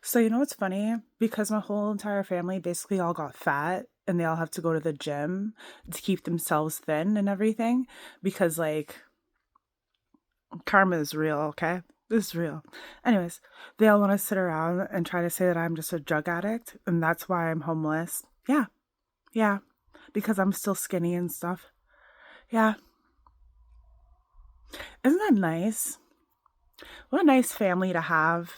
So you know what's funny? Because my whole entire family basically all got fat and they all have to go to the gym to keep themselves thin and everything because like karma is real, okay? This is real. Anyways, they all want to sit around and try to say that I'm just a drug addict and that's why I'm homeless. Yeah. Yeah. Because I'm still skinny and stuff. Yeah. Isn't that nice? What a nice family to have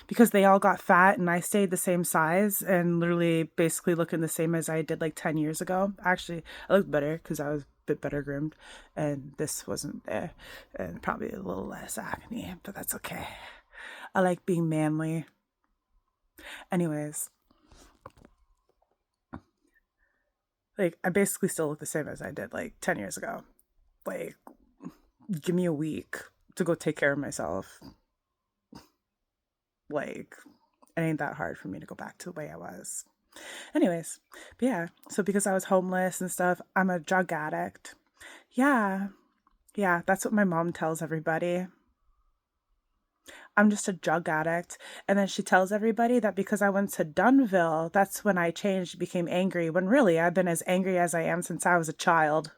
because they all got fat and I stayed the same size and literally basically looking the same as I did like 10 years ago. Actually, I looked better because I was a bit better groomed and this wasn't there and probably a little less acne, but that's okay. I like being manly. Anyways, like I basically still look the same as I did like 10 years ago. Like, give me a week to go take care of myself. Like, it ain't that hard for me to go back to the way I was. Anyways, but yeah, so because I was homeless and stuff, I'm a drug addict. Yeah, yeah, that's what my mom tells everybody. I'm just a drug addict. And then she tells everybody that because I went to Dunville, that's when I changed, became angry, when really I've been as angry as I am since I was a child.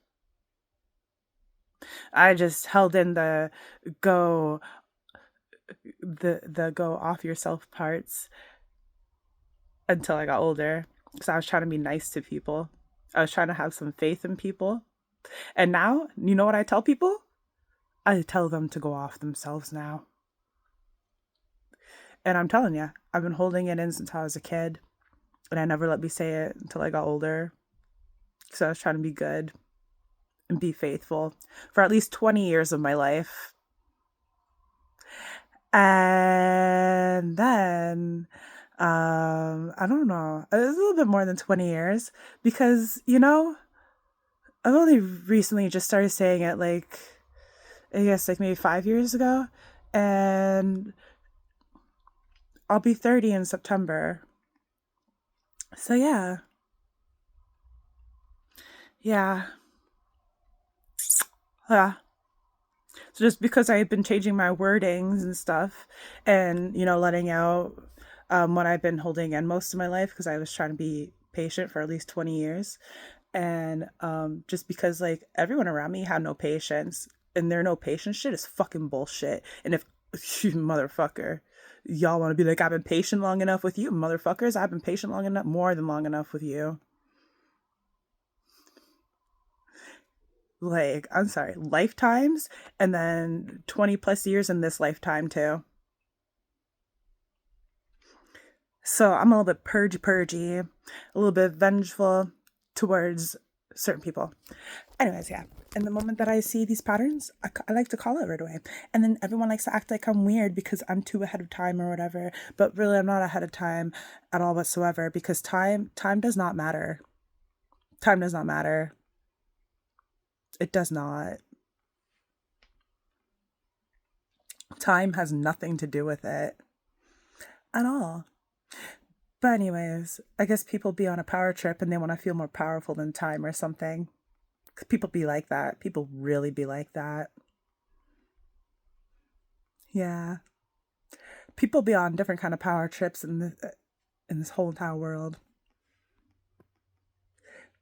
I just held in go the go off yourself parts until I got older because I was trying to be nice to people. I was trying to have some faith in people. And now, you know what I tell people? I tell them to go off themselves now. And I'm telling you, I've been holding it in since I was a kid. And I never let me say it until I got older. So I was trying to be good and be faithful for at least 20 years of my life. And then, I don't know, it was a little bit more than 20 years because, I've only recently just started saying it like, I guess like maybe 5 years ago. And I'll be 30 in September. So yeah, yeah, yeah. So just because I had been changing my wordings and stuff and, letting out what I've been holding in most of my life because I was trying to be patient for at least 20 years. And just because like everyone around me had no patience and their no patience shit is fucking bullshit. And if you motherfucker, y'all want to be like, I've been patient long enough with you, motherfuckers, I've been patient long enough, more than long enough with you. Like, I'm sorry, lifetimes and then 20 plus years in this lifetime too. So I'm a little bit purgy, a little bit vengeful towards certain people. Anyways, yeah. And the moment that I see these patterns, I like to call it right away. And then everyone likes to act like I'm weird because I'm too ahead of time or whatever. But really, I'm not ahead of time at all whatsoever because time does not matter. Time does not matter. It does not. Time has nothing to do with it at all. But anyways, I guess people be on a power trip and they want to feel more powerful than time or something. People be like that. People really be like that. Yeah. People be on different kind of power trips in this whole entire world.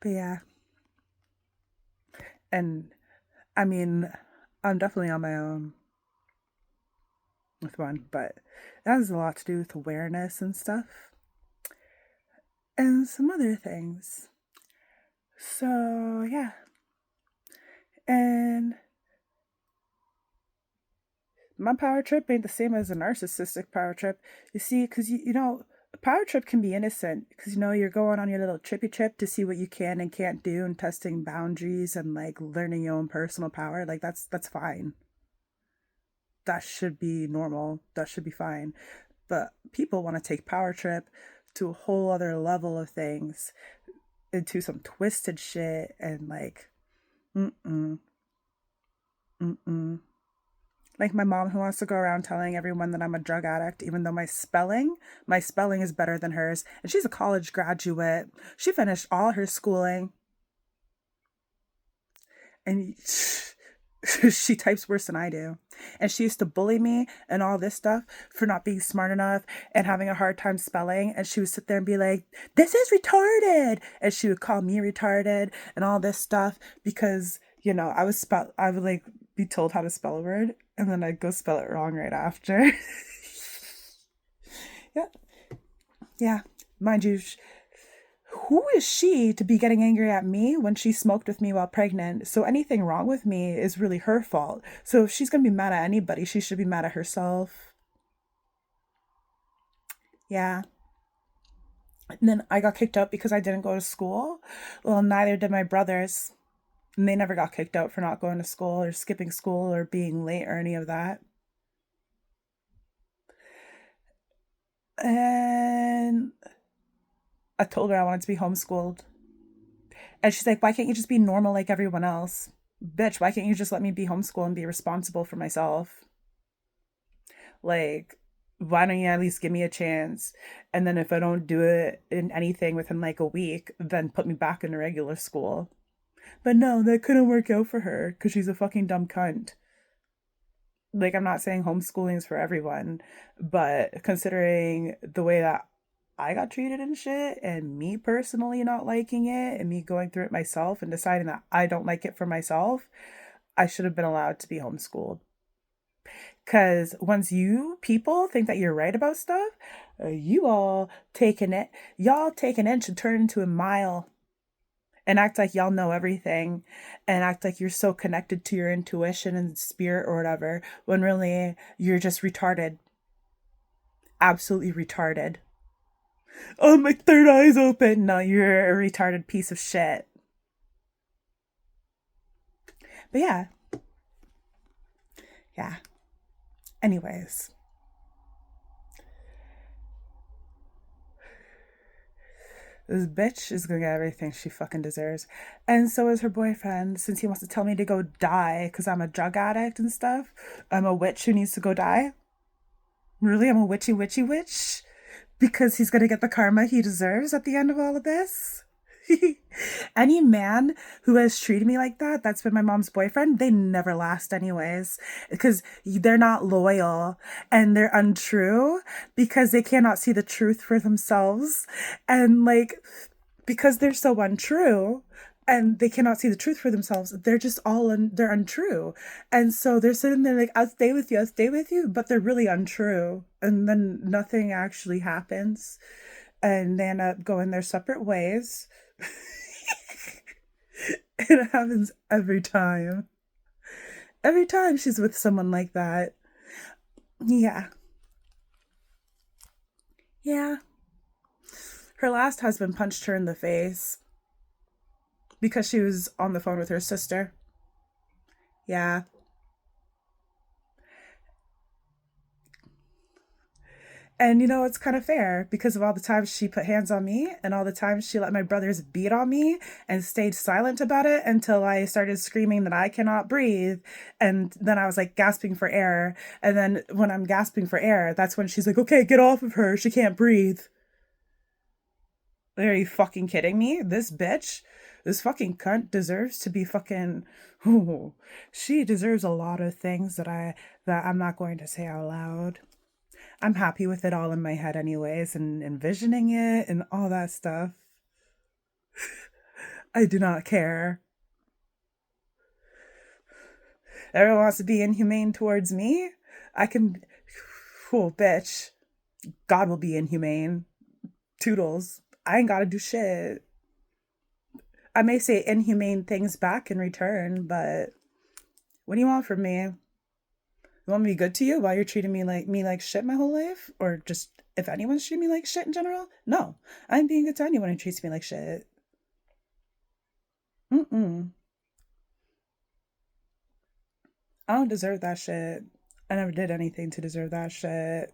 But yeah. And I mean, I'm definitely on my own with one, but that has a lot to do with awareness and stuff and some other things. So, yeah. And my power trip ain't the same as a narcissistic power trip. You see, because a power trip can be innocent because you're going on your little trippy trip to see what you can and can't do and testing boundaries and like learning your own personal power. Like that's fine. That should be normal. That should be fine. But people want to take power trip to a whole other level of things, into some twisted shit and like, mm-mm, mm-mm. Like my mom who wants to go around telling everyone that I'm a drug addict, even though my spelling is better than hers. And she's a college graduate. She finished all her schooling. And She types worse than I do. And she used to bully me and all this stuff for not being smart enough and having a hard time spelling. And she would sit there and be like, this is retarded. And she would call me retarded and all this stuff because, I would like be told how to spell a word and then I'd go spell it wrong right after. Yeah. Yeah. Mind you, who is she to be getting angry at me when she smoked with me while pregnant? So anything wrong with me is really her fault. So if she's going to be mad at anybody, she should be mad at herself. Yeah. And then I got kicked out because I didn't go to school. Well, neither did my brothers. And they never got kicked out for not going to school or skipping school or being late or any of that. And I told her I wanted to be homeschooled. And she's like, why can't you just be normal like everyone else? Bitch, why can't you just let me be homeschooled and be responsible for myself? Like, why don't you at least give me a chance? And then if I don't do it in anything within like a week, then put me back into regular school. But no, that couldn't work out for her because she's a fucking dumb cunt. Like, I'm not saying homeschooling is for everyone, but considering the way that I got treated and shit, and me personally not liking it, and me going through it myself and deciding that I don't like it for myself, I should have been allowed to be homeschooled. Because once you people think that you're right about stuff, y'all take an inch and turn it into a mile and act like y'all know everything and act like you're so connected to your intuition and spirit or whatever, when really you're just retarded. Absolutely retarded. Oh, my third eye's open. No, you're a retarded piece of shit. But yeah. Yeah. Anyways. This bitch is gonna get everything she fucking deserves. And so is her boyfriend, since he wants to tell me to go die because I'm a drug addict and stuff. I'm a witch who needs to go die. Really? I'm a witchy witch? Because he's gonna get the karma he deserves at the end of all of this? Any man who has treated me like that, that's been my mom's boyfriend, they never last anyways. Because they're not loyal and they're untrue because they cannot see the truth for themselves. And like, because they're so untrue and they cannot see the truth for themselves, they're just they're untrue. And so they're sitting there like, I'll stay with you, but they're really untrue. And then nothing actually happens. And they end up going their separate ways. It happens every time. Every time she's with someone like that. Yeah. Yeah. Her last husband punched her in the face because she was on the phone with her sister. Yeah. And it's kind of fair because of all the times she put hands on me and all the times she let my brothers beat on me and stayed silent about it until I started screaming that I cannot breathe. And then I was like gasping for air. And then when I'm gasping for air, that's when she's like, okay, get off of her. She can't breathe. Are you fucking kidding me? This fucking cunt deserves to be fucking. Ooh, she deserves a lot of things that I'm not going to say out loud. I'm happy with it all in my head anyways and envisioning it and all that stuff. I do not care. Everyone wants to be inhumane towards me. I can. Oh, bitch. God will be inhumane. Toodles. I ain't gotta do shit. I may say inhumane things back in return, but what do you want from me? You want me to be good to you while you're treating me like shit my whole life? Or just if anyone's treating me like shit in general? No. I'm being good to anyone who treats me like shit. Mm-mm. I don't deserve that shit. I never did anything to deserve that shit.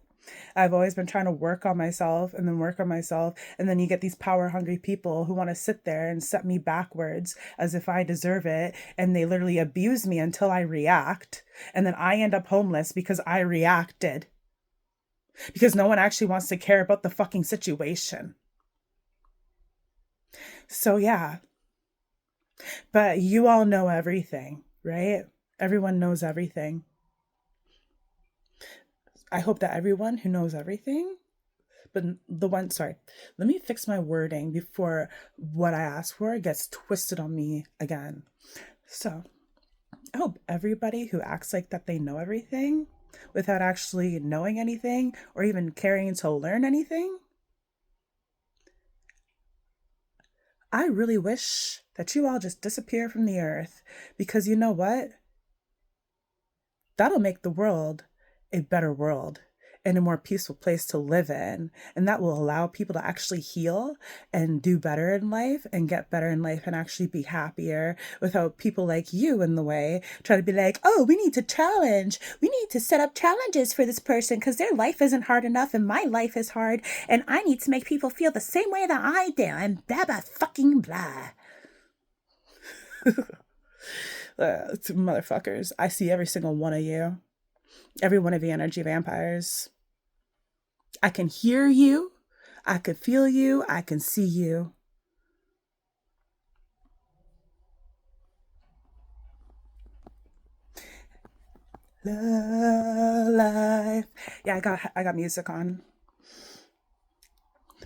I've always been trying to work on myself and then work on myself. And then you get these power hungry people who want to sit there and set me backwards as if I deserve it. And they literally abuse me until I react. And then I end up homeless because I reacted. Because no one actually wants to care about the fucking situation. So yeah. But you all know everything, right? Everyone knows everything. I hope that everyone who knows everything, but the one, sorry, let me fix my wording before what I asked for gets twisted on me again. So, I hope everybody who acts like that they know everything without actually knowing anything or even caring to learn anything, I really wish that you all just disappear from the earth because you know what? That'll make the world a better world and a more peaceful place to live in. And that will allow people to actually heal and do better in life and get better in life and actually be happier without people like you in the way trying to be like, oh, we need to challenge. We need to set up challenges for this person because their life isn't hard enough and my life is hard. And I need to make people feel the same way that I do. And blah, blah, fucking blah. Motherfuckers, I see every single one of you. Every one of you energy vampires. I can hear you. I can feel you. I can see you. Love life. Yeah, I got music on.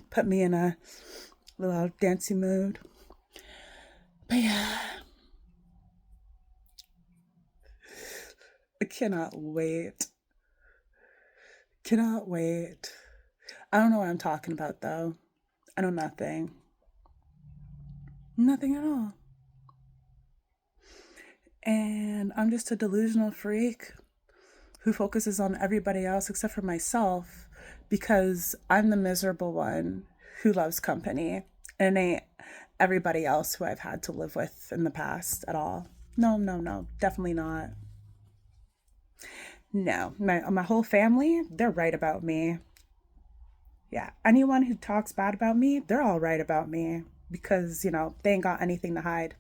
Put me in a little dancey mood. But yeah. I cannot wait. Cannot wait. I don't know what I'm talking about though. I know nothing. Nothing at all. And I'm just a delusional freak who focuses on everybody else except for myself because I'm the miserable one who loves company and it ain't everybody else who I've had to live with in the past at all. No, no, no, definitely not. No, my whole family, they're right about me. Yeah, anyone who talks bad about me, they're all right about me because, they ain't got anything to hide.